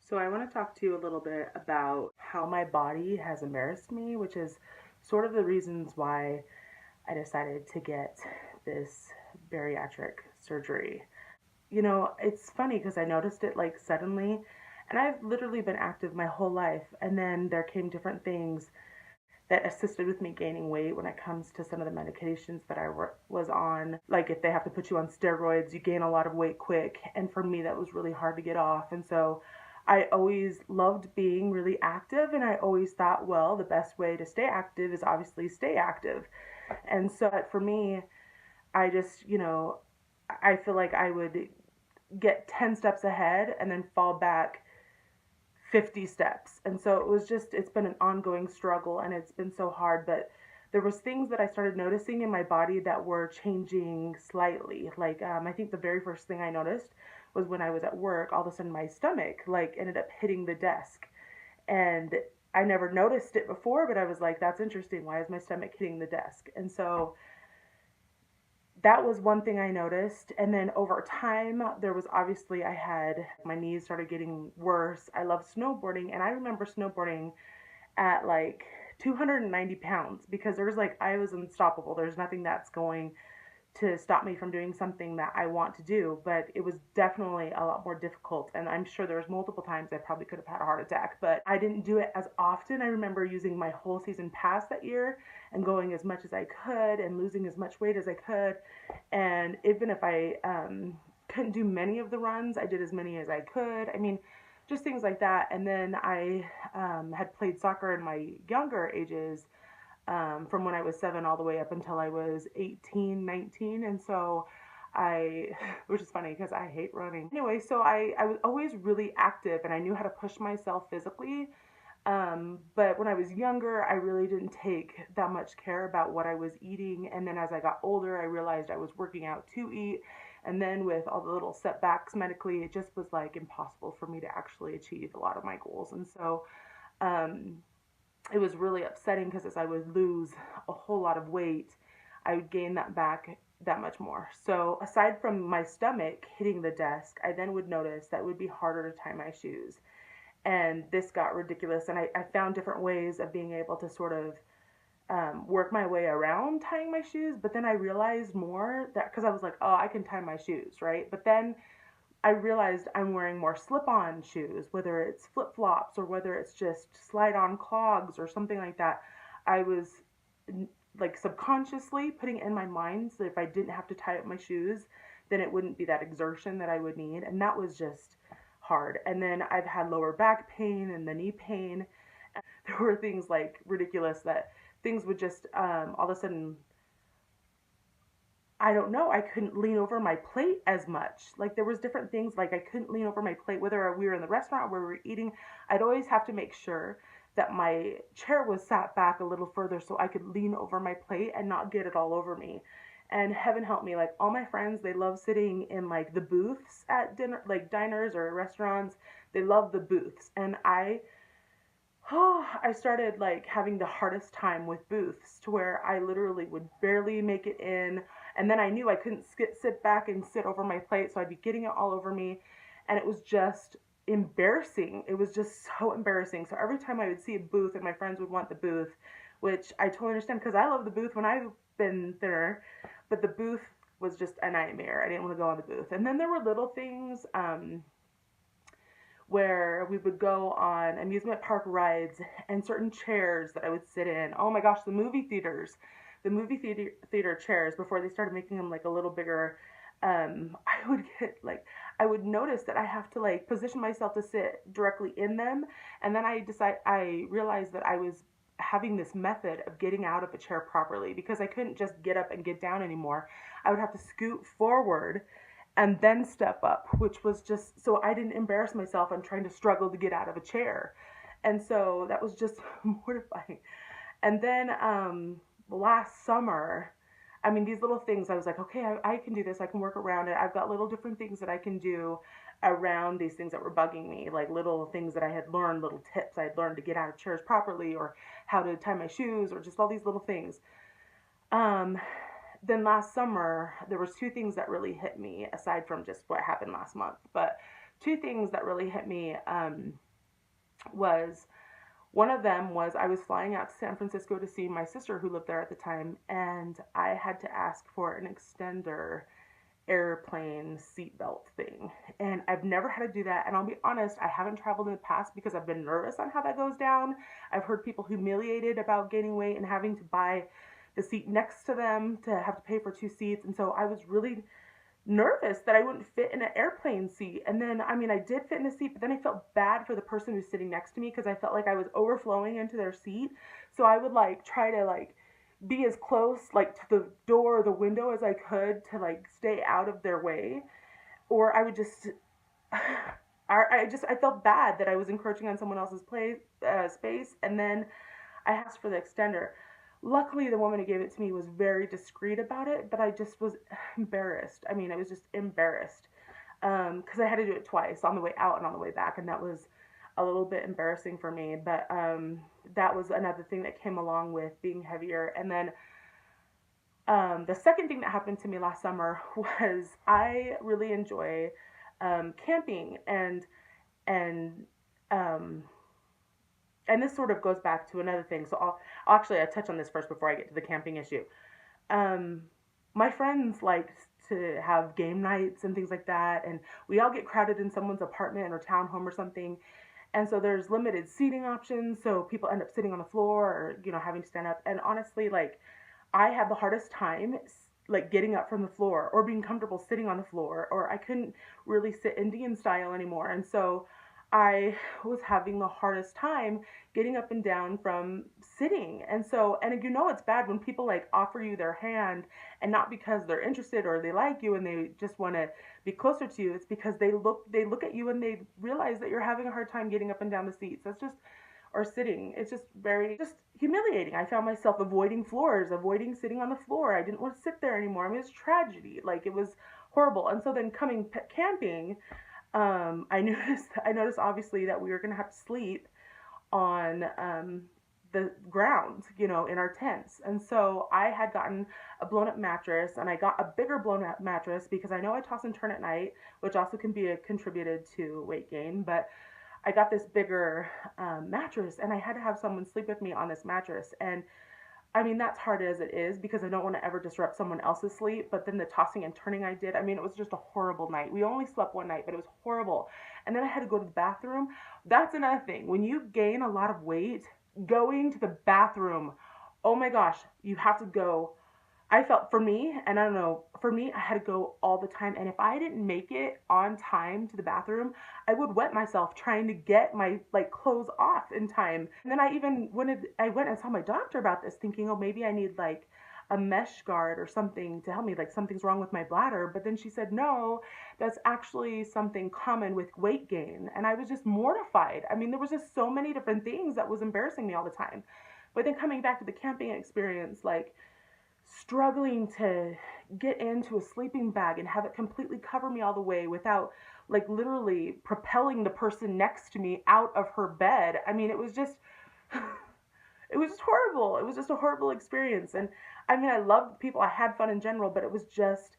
So I want to talk to you a little bit about how my body has embarrassed me, which is sort of the reasons why I decided to get this bariatric surgery. It's funny because I noticed it like suddenly, and I've literally been active my whole life, and then there came different things that assisted with me gaining weight when it comes to some of the medications that was on. Like if they have to put you on steroids, you gain a lot of weight quick. And for me, that was really hard to get off. And so I always loved being really active. And I always thought, well, the best way to stay active is obviously stay active. And so for me, I just, I feel like I would get 10 steps ahead and then fall back 50 steps. And so it's been an ongoing struggle and it's been so hard. But there was things that I started noticing in my body that were changing slightly. I think the very first thing I noticed was when I was at work, all of a sudden my stomach like ended up hitting the desk. And I never noticed it before, but I was like, that's interesting. Why is my stomach hitting the desk? And so that was one thing I noticed. And then over time, there was obviously, I had my knees started getting worse. I love snowboarding, and I remember snowboarding at like 290 pounds because I was unstoppable. There's nothing that's going to stop me from doing something that I want to do, but it was definitely a lot more difficult. And I'm sure there was multiple times I probably could have had a heart attack, but I didn't do it as often. I remember using my whole season pass that year and going as much as I could and losing as much weight as I could. And even if I couldn't do many of the runs, I did as many as I could. I mean, just things like that. And then I had played soccer in my younger ages, from when I was 7 all the way up until I was 18, 19. And so which is funny because I hate running. Anyway, so I was always really active and I knew how to push myself physically. But when I was younger, I really didn't take that much care about what I was eating. And then as I got older, I realized I was working out to eat. And then with all the little setbacks medically, it just was like impossible for me to actually achieve a lot of my goals. And so, um, it was really upsetting because as I would lose a whole lot of weight, I would gain that back that much more. So aside from my stomach hitting the desk, I then would notice that it would be harder to tie my shoes. And this got ridiculous. And I found different ways of being able to sort of work my way around tying my shoes. But then I realized more that because I was like, oh, I can tie my shoes, right? But then I realized I'm wearing more slip-on shoes, whether it's flip-flops or whether it's just slide-on clogs or something like that. I was like subconsciously putting in my mind that if I didn't have to tie up my shoes, then it wouldn't be that exertion that I would need. And that was just hard. And then I've had lower back pain and the knee pain. There were things like ridiculous that things would just all of a sudden, I don't know, I couldn't lean over my plate as much. Like there was different things like I couldn't lean over my plate, whether we were in the restaurant or where we were eating. I'd always have to make sure that my chair was sat back a little further so I could lean over my plate and not get it all over me. And heaven help me, like all my friends, they love sitting in like the booths at dinner, like diners or restaurants. They love the booths. And I started like having the hardest time with booths to where I literally would barely make it in. And then I knew I couldn't sit back and sit over my plate, so I'd be getting it all over me. And it was just embarrassing. It was just so embarrassing. So every time I would see a booth and my friends would want the booth, which I totally understand because I love the booth when I've been thinner, but the booth was just a nightmare. I didn't want to go on the booth. And then there were little things, where we would go on amusement park rides and certain chairs that I would sit in. Oh my gosh, the movie theaters, the movie theater chairs before they started making them like a little bigger. I would get like I would notice that I have to like position myself to sit directly in them, and then I realized that I was having this method of getting out of a chair properly because I couldn't just get up and get down anymore. I would have to scoot forward and then step up, which was just so I didn't embarrass myself. I'm trying to struggle to get out of a chair. And so that was just mortifying. And then last summer, I mean, these little things, I was like, okay, I can do this. I can work around it. I've got little different things that I can do around these things that were bugging me, like little things that I had learned, little tips I had learned to get out of chairs properly or how to tie my shoes or just all these little things. Um, then last summer there was two things that really hit me aside from just what happened last month. But two things that really hit me was one of them was I was flying out to San Francisco to see my sister who lived there at the time, and I had to ask for an extender airplane seatbelt thing. And I've never had to do that. And I'll be honest, I haven't traveled in the past because I've been nervous on how that goes down. I've heard people humiliated about gaining weight and having to buy the seat next to them to have to pay for two seats. And so I was really nervous that I wouldn't fit in an airplane seat. And then, I mean, I did fit in a seat, but then I felt bad for the person who's sitting next to me because I felt like I was overflowing into their seat. So I would like try to like be as close like to the door or the window as I could to like stay out of their way. Or I would just I felt bad that I was encroaching on someone else's space, and then I asked for the extender. Luckily, the woman who gave it to me was very discreet about it, but I just was embarrassed. I mean, I was just embarrassed because I had to do it twice, on the way out and on the way back, and that was a little bit embarrassing for me. But that was another thing that came along with being heavier. And then the second thing that happened to me last summer was I really enjoy camping, and um, and this sort of goes back to another thing. So I'll touch on this first before I get to the camping issue. Um, my friends like to have game nights and things like that, and we all get crowded in someone's apartment or townhome or something. And so there's limited seating options, so people end up sitting on the floor or having to stand up. And honestly, like I had the hardest time like getting up from the floor or being comfortable sitting on the floor, or I couldn't really sit Indian style anymore. And so I was having the hardest time getting up and down from sitting. And so, and it's bad when people like offer you their hand, and not because they're interested or they like you and they just want to be closer to you. It's because they look at you and they realize that you're having a hard time getting up and down the seats. That's just or sitting. It's just very just humiliating. I found myself avoiding floors, avoiding sitting on the floor. I didn't want to sit there anymore. I mean, it was tragedy. Like it was horrible. And so then coming camping, I noticed obviously that we were gonna have to sleep on the ground, in our tents. And so I had gotten a blown up mattress, and I got a bigger blown up mattress because I know I toss and turn at night, which also can be contributed to weight gain. But I got this bigger mattress, and I had to have someone sleep with me on this mattress. And I mean, that's hard as it is because I don't want to ever disrupt someone else's sleep. But then the tossing and turning I did, I mean, it was just a horrible night. We only slept one night, but it was horrible. And then I had to go to the bathroom. That's another thing. When you gain a lot of weight, going to the bathroom, oh my gosh, you have to go. I felt for me, and I don't know, for me, I had to go all the time. And if I didn't make it on time to the bathroom, I would wet myself trying to get my like clothes off in time. And then I went and saw my doctor about this, thinking, oh, maybe I need like a mesh guard or something to help me, like something's wrong with my bladder. But then she said, no, that's actually something common with weight gain. And I was just mortified. I mean, there was just so many different things that was embarrassing me all the time. But then coming back to the camping experience, like struggling to get into a sleeping bag and have it completely cover me all the way without like literally propelling the person next to me out of her bed. I mean, it was just it was just horrible. It was just a horrible experience. And I mean, I loved people. I had fun in general, but it was just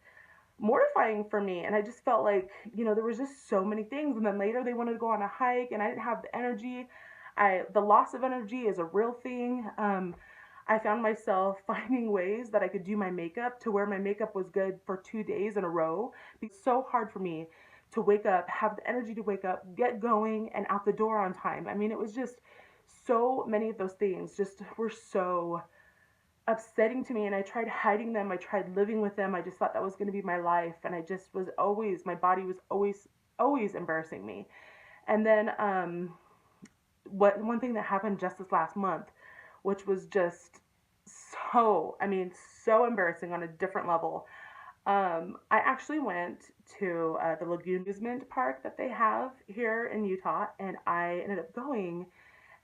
mortifying for me. And I just felt like, there was just so many things. And then later they wanted to go on a hike and I didn't have the energy. The loss of energy is a real thing. I found myself finding ways that I could do my makeup to where my makeup was good for 2 days in a row. It's so hard for me to wake up, have the energy to wake up, get going, and out the door on time. I mean, it was just so many of those things just were so upsetting to me, and I tried hiding them. I tried living with them. I just thought that was going to be my life, and I just was always, my body was always embarrassing me. And then one thing that happened just this last month, which was just so embarrassing on a different level. I actually went to the Lagoon Amusement Park that they have here in Utah, and I ended up going,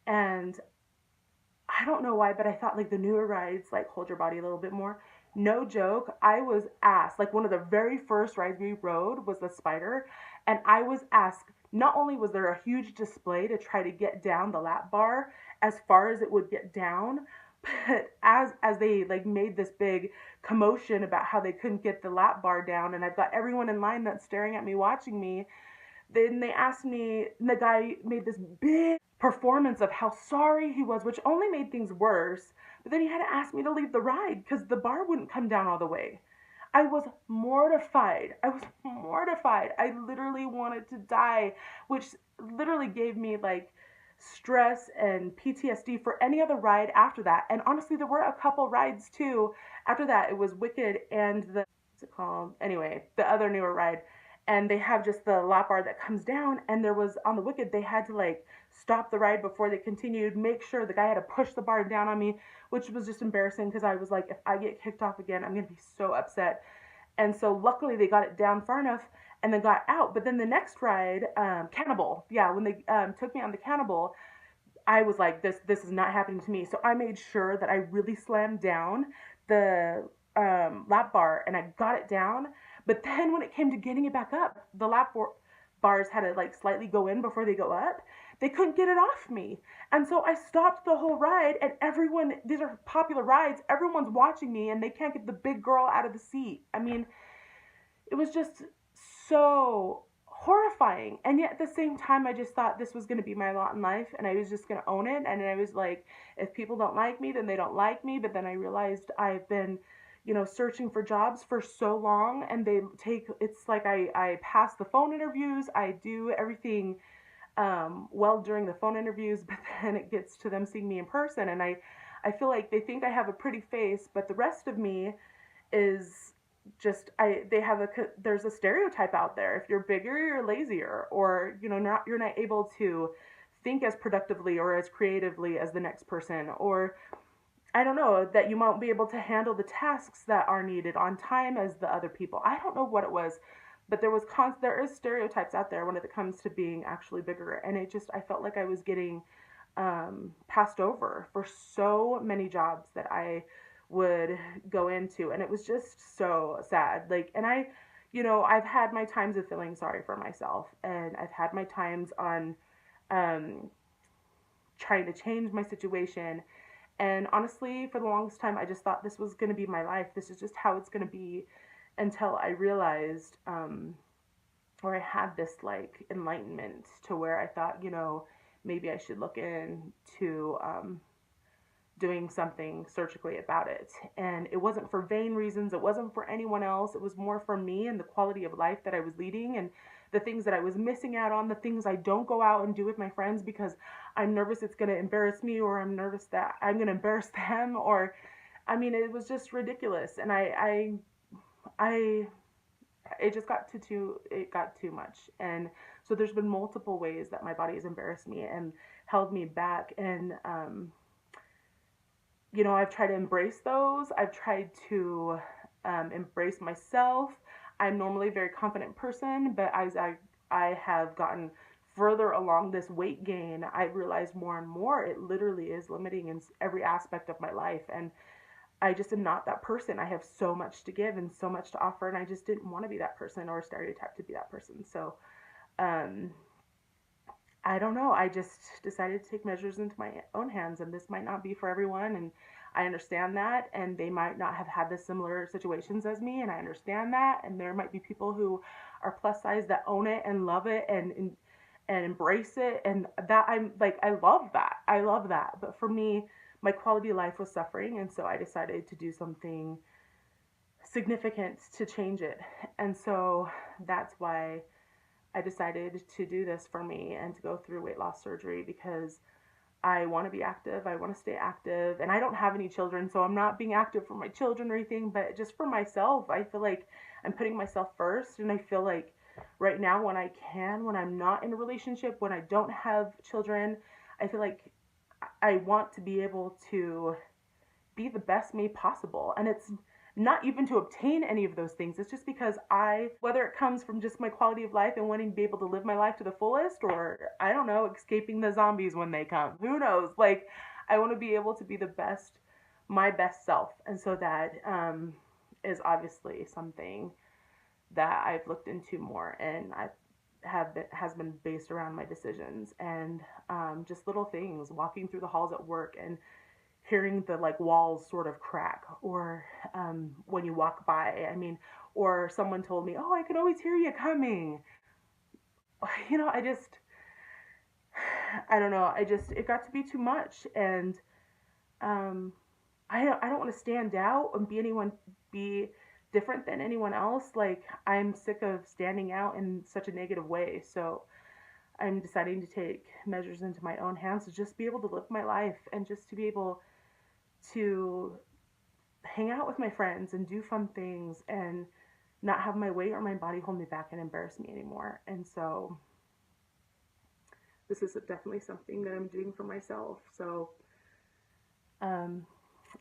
and I don't know why, but I thought like the newer rides like hold your body a little bit more. No joke, I was asked, like one of the very first rides we rode was the Spider, and I was asked, not only was there a huge display to try to get down the lap bar as far as it would get down, but as they like made this big commotion about how they couldn't get the lap bar down, and I've got everyone in line that's staring at me watching me, Then they asked me, and the guy made this big performance of how sorry he was, which only made things worse. But then he had to ask me to leave the ride because the bar wouldn't come down all the way. I was mortified. I was mortified. I literally wanted to die, which literally gave me like stress and PTSD for any other ride after that. And honestly, there were a couple rides too. After that, it was Wicked and the what's it called? Anyway, the other newer ride. And they have just the lap bar that comes down. And there was on the Wicked, they had to like stop the ride before they continued, make sure the guy had to push the bar down on me, which was just embarrassing because I was like, if I get kicked off again, I'm gonna be so upset. And so luckily they got it down far enough and then got out. But then the next ride, Cannibal, yeah, when they took me on the Cannibal, I was like, this is not happening to me. So I made sure that I really slammed down the lap bar and I got it down. But then when it came to getting it back up, the bars had to like slightly go in before they go up. They couldn't get it off me. And so I stopped the whole ride and everyone, these are popular rides, everyone's watching me and they can't get the big girl out of the seat. I mean, it was just so horrifying. And yet at the same time, I just thought this was going to be my lot in life and I was just going to own it. And I was like, if people don't like me, then they don't like me. But then I realized I've been, searching for jobs for so long and it's like I pass the phone interviews, I do everything well during the phone interviews, but then it gets to them seeing me in person. And I feel like they think I have a pretty face, but the rest of me is just they have there's a stereotype out there. If you're bigger, you're lazier, or you're not able to think as productively or as creatively as the next person, or I don't know, that you won't be able to handle the tasks that are needed on time as the other people. I don't know what it was, but there is stereotypes out there when it comes to being actually bigger, and I felt like I was getting passed over for so many jobs that I would go into, and it was just so sad. Like, and I've had my times of feeling sorry for myself, and I've had my times on um, trying to change my situation. And honestly, for the longest time, I just thought this was going to be my life. This is just how it's going to be until I realized, or I had this like enlightenment to where I thought, maybe I should look into doing something surgically about it. And it wasn't for vain reasons, it wasn't for anyone else. It was more for me and the quality of life that I was leading and the things that I was missing out on, the things I don't go out and do with my friends because I'm nervous it's going to embarrass me, or I'm nervous that I'm going to embarrass them, or I mean, it was just ridiculous. And I it just it got too much. And so there's been multiple ways that my body has embarrassed me and held me back. And I've tried to embrace those. I've tried to embrace myself. I'm normally a very confident person, but as I have gotten further along this weight gain, I realize more and more it literally is limiting in every aspect of my life. And I just am not that person. I have so much to give and so much to offer, and I just didn't want to be that person or stereotype to be that person. So, um, I don't know. I just decided to take measures into my own hands, and this might not be for everyone. And I understand that, and they might not have had the similar situations as me, and I understand that. And there might be people who are plus size that own it and love it and embrace it, and that I'm like, I love that. I love that. But for me, my quality of life was suffering, and so I decided to do something significant to change it. And so that's why I decided to do this for me and to go through weight loss surgery, because I want to be active. I want to stay active. And I don't have any children, so I'm not being active for my children or anything, but just for myself. I feel like I'm putting myself first. And I feel like right now, when I'm not in a relationship, when I don't have children, I feel like I want to be able to be the best me possible. And it's not even to obtain any of those things. It's just because whether it comes from just my quality of life and wanting to be able to live my life to the fullest, or I don't know, escaping the zombies when they come. Who knows? Like, I want to be able to be my best self. And so that is obviously something that I've looked into more, and has been based around my decisions and just little things, walking through the halls at work and hearing the like walls sort of crack, or when you walk by. I mean, or someone told me, "Oh, I could always hear you coming." I just, I don't know. It got to be too much. And um, I don't want to stand out and be different than anyone else. Like, I'm sick of standing out in such a negative way. So I'm deciding to take measures into my own hands to just be able to live my life and just to be able to hang out with my friends and do fun things and not have my weight or my body hold me back and embarrass me anymore. And so this is definitely something that I'm doing for myself. So um,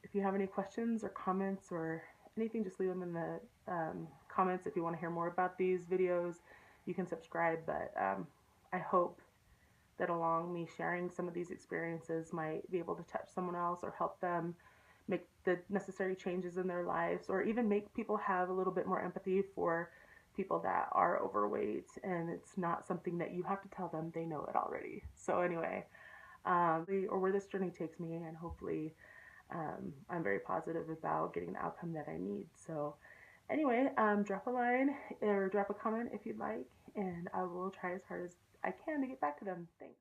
if you have any questions or comments or anything, just leave them in the comments. If you want to hear more about these videos, you can subscribe. But I hope that along me sharing some of these experiences might be able to touch someone else or help them make the necessary changes in their lives, or even make people have a little bit more empathy for people that are overweight, and it's not something that you have to tell them, they know it already. So anyway, or where this journey takes me, and hopefully I'm very positive about getting the outcome that I need. So anyway, drop a line or drop a comment if you'd like, and I will try as hard as I can to get back to them. Thanks.